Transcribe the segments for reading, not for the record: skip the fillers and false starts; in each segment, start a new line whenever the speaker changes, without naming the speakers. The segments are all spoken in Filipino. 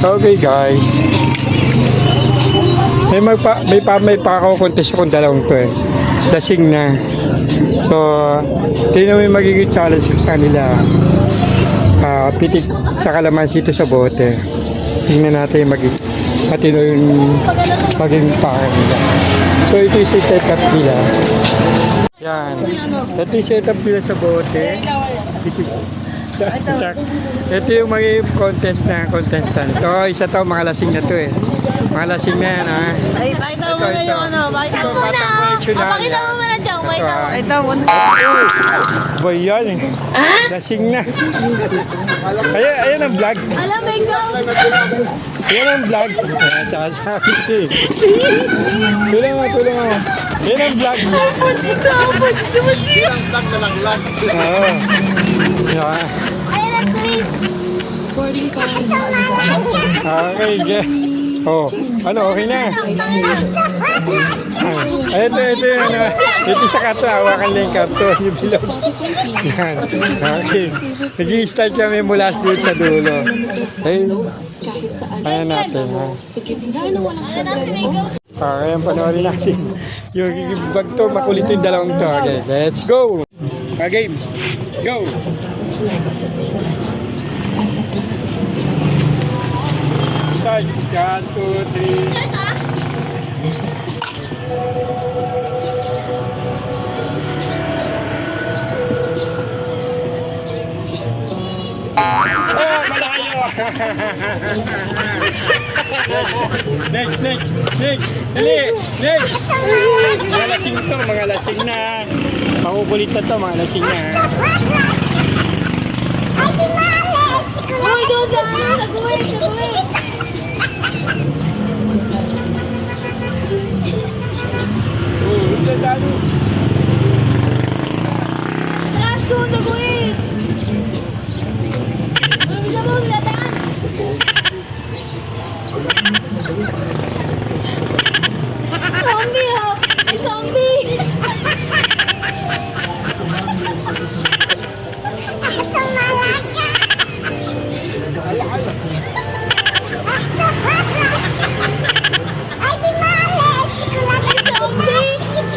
Okay guys. May pako-contest akong dalawang to eh. Lasing na. So, tingnan mo yung magiging challenge ko sa nila. Pitik sa kalamansi ito sa bote. Tingnan natin yung matino yung maging pako nila. So, ito yung set up nila. Yan. Ito yung set up nila sa bote. Ito yung magiging contest na contestant. Ito, isa to, mga lasing na to eh. Mga lasing na yan ha.
Pakita mo muna yung ano. Pakita mo muna. Pakita mo muna dyan. Pakita mo muna.
Boy yan eh. Lasing na. Ayan ang vlog.
Alam mo ikaw.
Ayan ang vlog. Sasabi siya eh. Tulang mo. Ayan ang vlog.
Pachita.
Ang vlog na lang vlog.
Oo. Yan.
Ayan ang Chris. Boarding card.
Okay, yeah. Oh, ano, okay na. Ito yung ano. Ito sa karto, hawakan lang yung karto. Yung bilog. Yan. Okay. Nag-i-start kami mula dito sa dulo. Ayan natin, ha.
Ayan na si Miguel.
Okay, panoorin natin. Yung bag to, makulit yung dalawang to. Okay, let's go. Okay, go. Start. 1, 2, 3.
Start ah.
Oh, malayo! Next! Dali! Next! Mga lasing to, mga lasing na. Makukulit na to, mga lasing na.
Uy, doon dyan. Nag-uwi. Taas doon, nag-uwi. Bisa mo, lataan. Zombie ha! May zombie!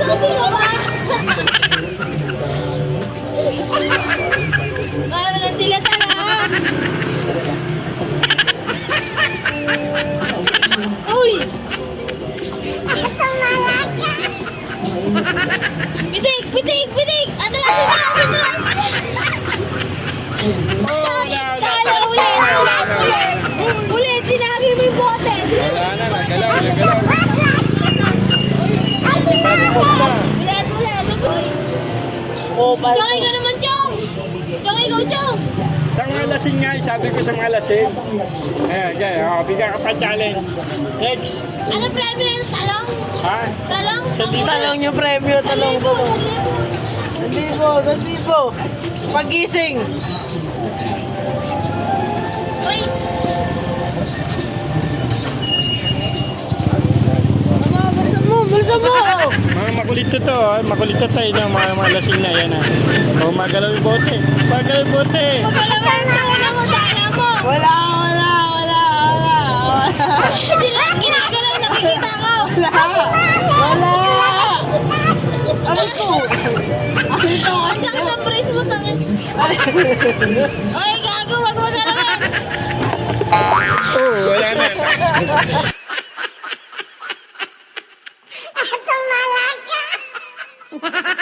Zombie ka ba? Ay, walang dilatan ha! Uy! Pitik! Atras! Ulit! Sinabi mo yung bote!
Wala na, nagalaw.
Ulit! Chong, ikaw naman, Chong! Chong, ikaw, Chong!
Sa mga lasing nga, sabi ko sa mga lasing. Ayan, bigyan ka pa challenge. Next.
Ano premyo na ito? Talong?
Ha?
Talong?
Talong yung premyo, talong ko. 1,000. Pagising.
Uy!
Bulsa mo!
Mga makulit to makulit to tayo ng mga lasing na yan ha. O magalaw yung bote.
Wala mo, dala mo!
Wala.
Hindi lang ginagalaw, nakikita ko!
Wala. Ano to?
Ang sakit ng brace mo, tangin! Oy, gago, wag mo na naman!
Oh, wala na.
Malaga!